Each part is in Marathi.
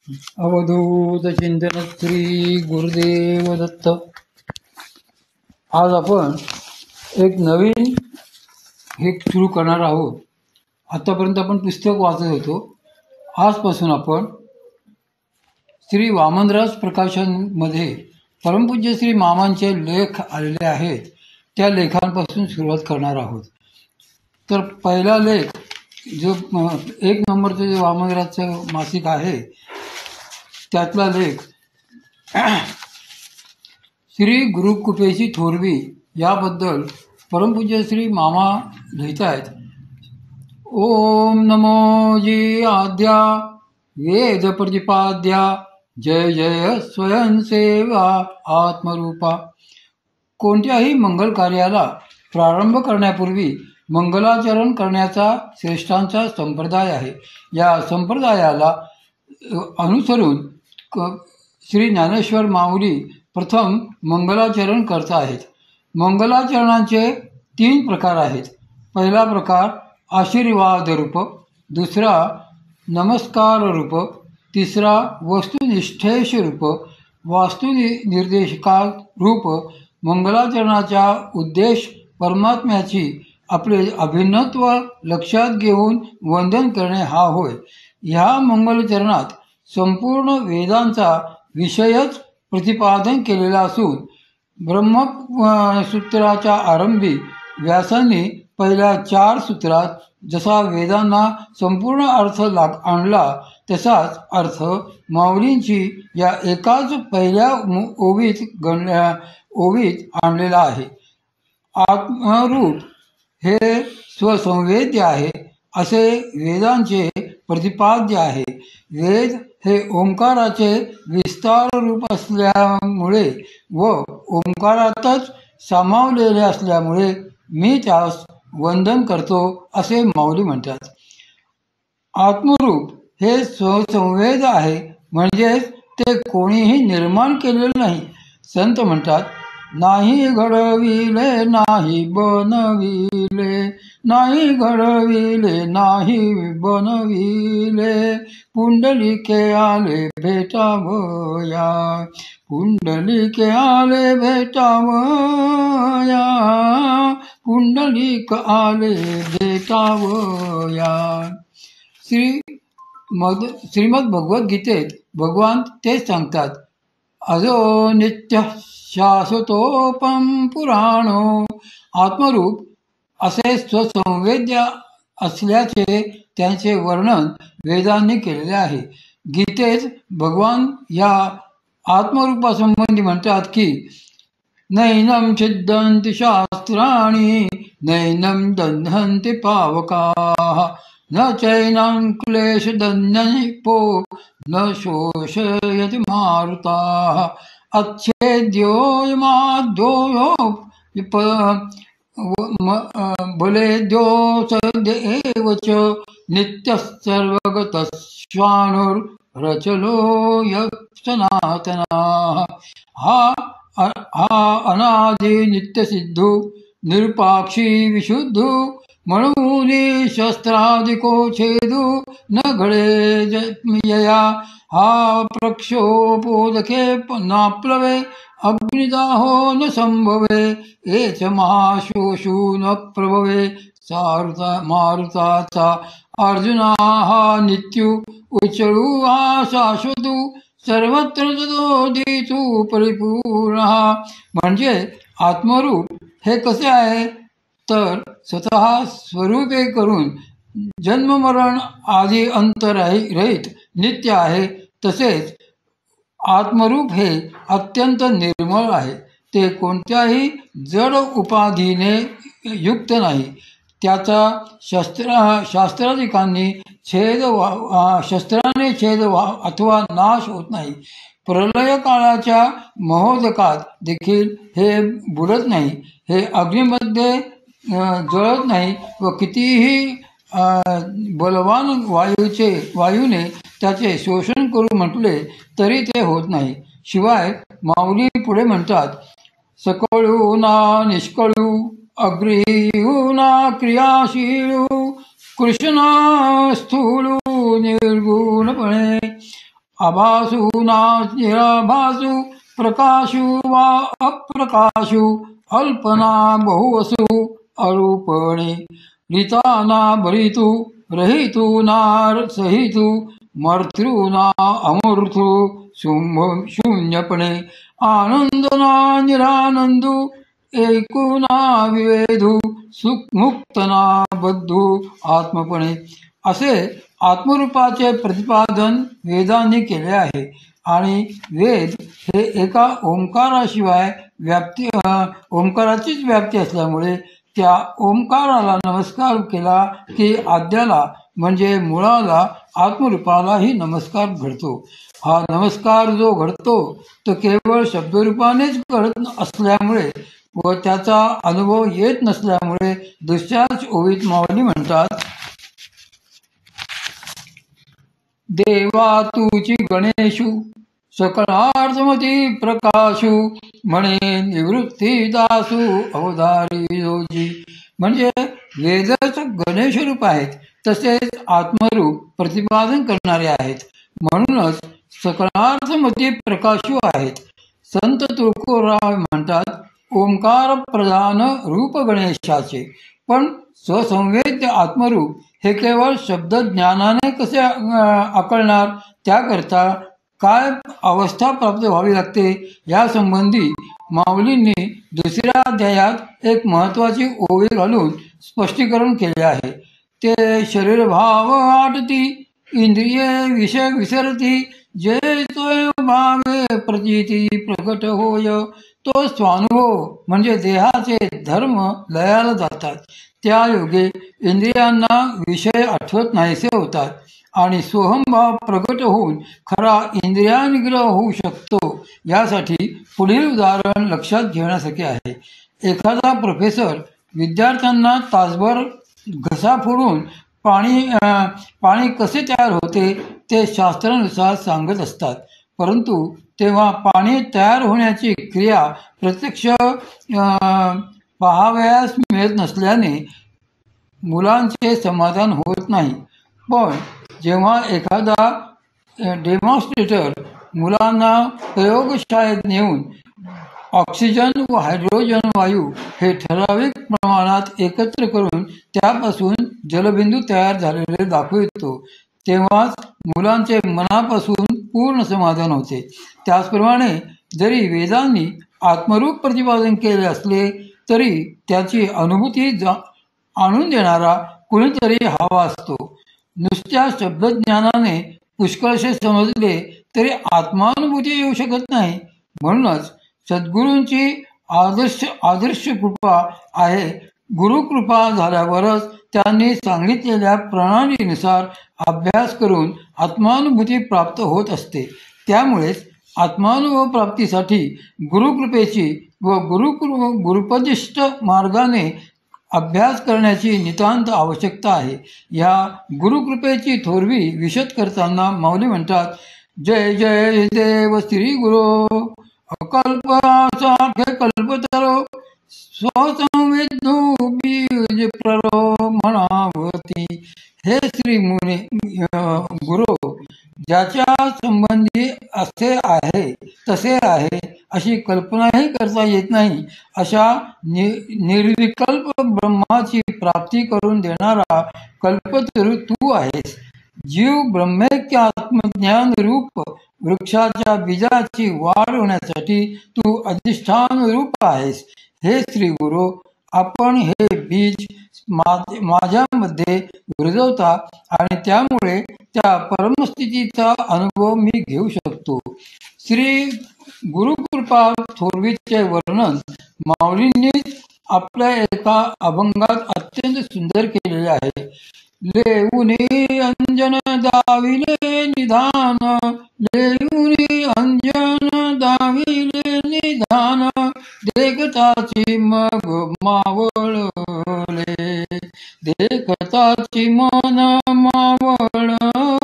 अवधूत चिंतन श्री गुरुदेव दत्त. आज आपण एक नवीन हे सुरू करणार आहोत. आतापर्यंत आपण पुस्तक वाचत होतो. आजपासून आपण श्री वामनराज प्रकाशनमध्ये परमपूज्य श्री मामांचे लेख आलेले आहेत, त्या लेखांपासून सुरुवात करणार आहोत. तर पहिला लेख जो 1 नंबरचं जे वामनराजचं मासिक आहे त्यातला लेख श्री गुरुकृपेची थोरवी याबद्दल परमपूज्य श्री मामा लिहित आहेत. ओम नमो जी आद्या वेद प्रतिपाद्या जय जय स्वयंसेवा आत्मरूपा. कोणत्याही मंगल कार्याला प्रारंभ करण्यापूर्वी मंगलाचरण करण्याचा श्रेष्ठांचा संप्रदाय आहे. या संप्रदायाला अनुसरून श्री ज्ञानेश्वर माऊली प्रथम मंगलाचरण करत आहेत. मंगलाचरणाचे 3 प्रकार आहेत. पहिला प्रकार आशीर्वाद रूप, दुसरा नमस्कार रूप, तिसरा वस्तुनिष्ठेश रूप वास्तुनिर्देशका रूप. मंगलाचरणाचा उद्देश परमात्म्याची आपले अभिन्नत्व लक्षात घेऊन वंदन करणे हा होय. ह्या मंगलचरणात संपूर्ण वेदांचा विषयच प्रतिपादन केलेला असून ब्रह्मसूत्राच्या आरंभी व्यासांनी पहिल्या 4 सूत्रात जसा वेदांना संपूर्ण अर्थ आणला तसाच अर्थ माऊलींची या एकाच पहिल्या ओवीत आणलेला आहे. आत्मरूप हे स्वसंवेद्य आहे असे वेदांचे प्रतिपाद्य आहे. वेद हे ओंकाराचे विस्तार रूप असल्यामुळे व ओंकारातच सामावलेले असल्यामुळे मी त्यास वंदन करतो असे माऊली म्हणतात. आत्मरूप हे स्वसंवेद आहे, म्हणजेच ते कोणीही निर्माण केलेले नाही. संत म्हणतात, नाही घडविले नाही बनविले, नाही घडविले नाही बनविले, पुंडलिके आले भेटावया, पुंडलिके आले भेटावया, पुंडलिक आले भेटावया. श्रीमद भगवद्गीतेत भगवान तेच सांगतात. अजो नित्य शाश्वतोपम पुराणो. आत्मरूप असे स्वसंवेद्य असल्याचे त्यांचे वर्णन वेदांनी केलेले आहे. गीतेत भगवान या आत्मरूपासंबंधी म्हणतात की नैनं छिद्यन्ति शास्त्राणि नैनं दह्नन्ति पावकाः न चैनं क्लेशदन्यपो न शोषयति मारुताः अच्छेद्योयमाद्योयो बलेद्यो सद्येव च नित्यः सर्वगतश्वानुर्रचलो यः सनातनः. हा अनादि नित्यसिद्धू निरुपाक्षी विशुद्धू म्हणून शस्त्रादिको छेदू न घडे यया. हा प्रक्षोपोदके नाप्लवे अग्निदाहो न संभवे एच महाशोषू न प्रभवे. मारुताचा अर्जुना हा नित्यू उचळू हा शाश्वतू सर्वत्र दितू परिपूर्ण. म्हणजे आत्मरूप हे कसे आहे तर स्वतः स्वरूपे करून जन्ममरण आदी अंतरहित नित्य आहे. तसेच आत्मरूप हे अत्यंत निर्मळ आहे. ते कोणत्याही जड उपाधीने युक्त नाही. त्याचा शास्त्राधिकांनी शस्त्राने छेद अथवा नाश होत नाही. प्रलय काळाच्या महोदकात देखील हे बुडत नाही. हे अग्नीमध्ये जळत नाही व कितीही बलवान वायूने त्याचे शोषण करू म्हटले तरी ते होत नाही. शिवाय माऊली पुढे म्हणतात, सकळू ना निष्कळू अग्रहीऊ ना क्रियाशीलू कृष्ण स्थूलू निर्गुणपणे आभासु नानिराभासु प्रकाशु वा अप्रकाशु अल्पना बहुवसु अरूपणे ऋता ना भरितु रहितु ना सहितु मर्तृ ना अमृतु शून्यपणे आनंद ना निरानंदू एकू ना विवेधू सुख मुक्त ना बद्धू आत्मपणे असे आत्मरूपाचे प्रतिपादन वेदांनी केले आहे. आणि वेद हे एका ओंकाराशिवाय ओंकाराचीच व्याप्ती असल्यामुळे त्या ओंकाराला नमस्कार केला की आद्याला म्हणजे मुळाला आत्मरूपालाही नमस्कार घडतो. हा नमस्कार जो घडतो तो केवळ शब्दरूपानेच घडत असल्यामुळे व त्याचा अनुभव येत नसल्यामुळे दुसऱ्याच ओवीत माऊली म्हणतात, देवा तुची गणेशू सकळार्थमती प्रकाशू म्हणे निवृत्ती दासू अवधारी जोजी. म्हणजे वेदच गणेश रूप आहेत तसेच आत्मरूप प्रतिपादन करणारे आहेत. म्हणूनच सकळार्थमती प्रकाशू आहेत. संत तुळकोराव म्हणतात, ओंकार प्रधान रूप गणेशाचे. पण स्वसंवेद्य आत्मरूप हे केवळ शब्दज्ञानाने कसे आकळणार, त्याकरता काय अवस्था प्राप्त व्हावी लागते यासंबंधी माऊलींनी दुसऱ्या अध्यायात एक महत्त्वाची ओवी घालून स्पष्टीकरण केले आहे. ते शरीरभाव आटती इंद्रिये विषय विसरती जे तोय भावे प्रतीती प्रकट होय. तो स्वानुभव म्हणजे देहाचे धर्म लयाला जातात. त्या योगे इंद्रियांना विषय आठवत नाहीसे होतात आणि सोहमभाव प्रगट होऊन खरा इंद्रियानिग्रह होऊ शकतो. यासाठी पुढील उदाहरण लक्षात घेण्यासारखे आहे. एखादा प्रोफेसर विद्यार्थ्यांना तासभर घसा फोडून पाणी कसे तयार होते ते शास्त्रानुसार सांगत असतात. परंतु तेव्हा पाणी तयार होण्याची क्रिया प्रत्यक्ष पाहावयास मिळत नसल्याने मुलांचे समाधान होत नाही. पण जेव्हा एखादा डेमॉन्स्ट्रेटर मुलांना प्रयोगशाळेत नेऊन ऑक्सिजन व हायड्रोजन वायू हे ठराविक प्रमाणात एकत्र करून त्यापासून जलबिंदू तयार झालेले दाखवितो, तेव्हाच मुलांचे मनापासून पूर्ण समाधान होते. त्याचप्रमाणे जरी वेदांनी आत्मरूप प्रतिपादन केले असले तरी त्याची अनुभूती आणून देणारा कुणीतरी हवा असतो. नुसत्या शब्दज्ञानाने पुष्कळसे समजले तरी आत्मानुभूती येऊ शकत नाही. म्हणूनच सद्गुरूंची आदर्श कृपा आहे. गुरुकृपा झाल्यावरच त्यांनी सांगितलेल्या प्रणालीनुसार अभ्यास करून आत्मानुभूती प्राप्त होत असते. त्यामुळेच आत्मानुभव प्राप्तीसाठी गुरुकृपेची व गुरुपदिष्ट मार्गाने अभ्यास करण्याची नितांत आवश्यकता आहे. या गुरुकृपेची थोरवी विशद करताना माऊली म्हणतात, जय जय देव श्री गुरु अकल्पासाखे कल्पतरो स्वसंवेदो बीज प्ररो म्हणावती. हे श्री मुनी गुरु, ज्याच्या संबंधी असे आहे तसे आहे अशी कल्पनाही करता येत नाही अशा निर्विकल्प ब्रह्माची प्राप्ती करून देणारा कल्पतरू तू आहेस. जीव ब्रह्मैक्य आत्मज्ञान रूप वृक्षाच्या बीजाची वाढ होण्यासाठी तू अधिष्ठान रूप आहेस. हे श्री गुरु, आपण हे बीज माझ्यामध्ये रुजवता आणि त्यामुळे त्या परमस्थितीचा अनुभव मी घेऊ शकतो. श्री गुरुकृपा थोरवीचे वर्णन माऊलींनी आपल्या एका अभंगात अत्यंत सुंदर केलेले आहे. लेऊनी अंजन दाविले निधान, लेऊनी अंजन दाविले निधान, देखताची मग मावळले, देखताची मन मावळले,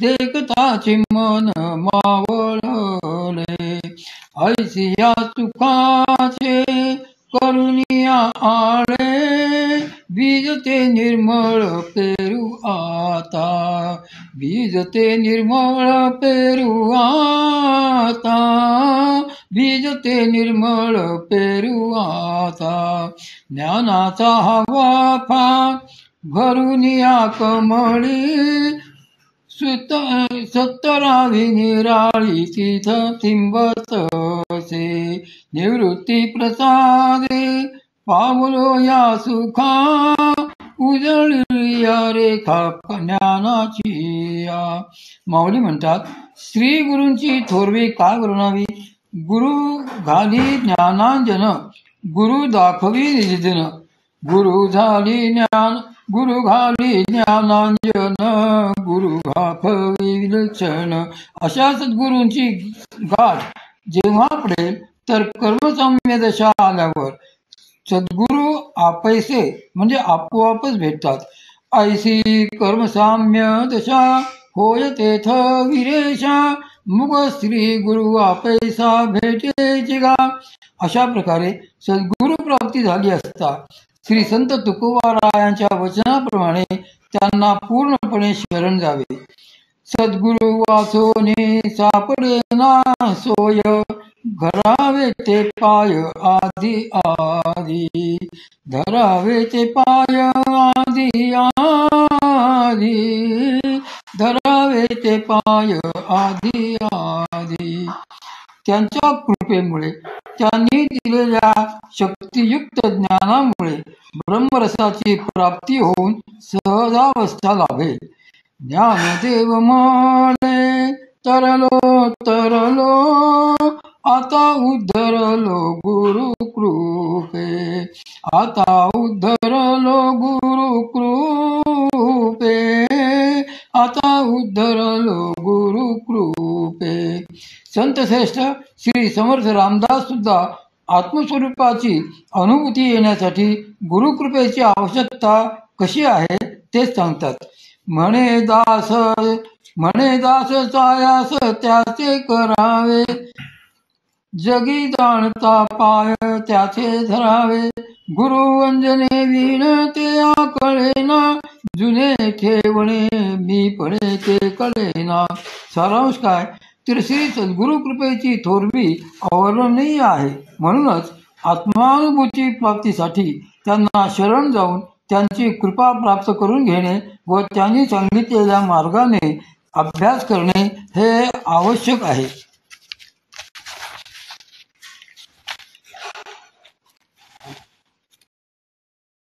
देखताची मन मावळले. ऐसिया सुखाचे करुणिया आळे, बीज ते निर्मळ पेरू आता, बीज ते निर्मळ पेरू आता, बीज ते निर्मळ पेरू आता, ज्ञानाचा हा वाफा भरून या कमळी, सत्तरावी निराळी तिथ तिंबतसे, निवृत्ती प्रसादे पावलो या सुखा, उजळली या रेखा ज्ञानाची या. माऊली म्हणतात, श्री गुरूंची थोरवी काय वर्णावी. गुरु घाली ज्ञानांजन, गुरु दाखवी निजन, गुरु घाली ज्ञानांजन, गुरु दाखवी विलक्षण. अशा सद्गुरूंची गाठ जेव्हा पडेल तर कर्मसाम्य दशा आल्यावर सद्गुरू आपैसे म्हणजे आपोआपच भेटतात. ऐसी कर्मसाम्य दशा होय तेथ विरेशा, मुग श्री गुरु आपैसा भेटे जिगा. अशा प्रकारे सद्गुरु प्राप्ती झाली असता श्री संत तुकोबारायांच्या वचनाप्रमाणे त्यांना पूर्णपणे शरण जावे. सद्गुरु वाचोने सापडे ना सोय, घरावे ते पाय आधी आधी, धरावे ते पाय आधी आधी, धरावे ते पाय आधी आधी. त्यांच्या कृपेमुळे, त्यांनी दिलेल्या शक्तियुक्त ज्ञानामुळे ब्रह्मरसाची प्राप्ती होऊन सहजावस्था लाभेल. ज्ञानदेव म्हणे तरलो तरलो, आता उद्धरलो गुरु कृपे, आता उद्धरलो गुरु कृपे, आता उद्धरलो गुरु कृपे. संत श्रेष्ठ श्री समर्थ रामदास सुद्धा आत्मस्वरूपाची अनुभूती येण्यासाठी गुरुकृपेची आवश्यकता कशी आहे तेच सांगतात. म्हणे दास सायास त्याचे करावे, जगी जाणता पाय त्याचे धरावे, गुरु अंजने विण ते कळेना, जुने ठेवणे मी पणे ते कळेना. सारांश काय तर श्री सद्गुरु कृपेची थोरवी अवर्णनीय आहे. म्हणूनच आत्मानुभूती प्राप्तीसाठी त्यांना शरण जाऊन त्यांची कृपा प्राप्त करून घेणे व त्यांनी सांगितलेल्या मार्गाने अभ्यास करणे हे आवश्यक आहे.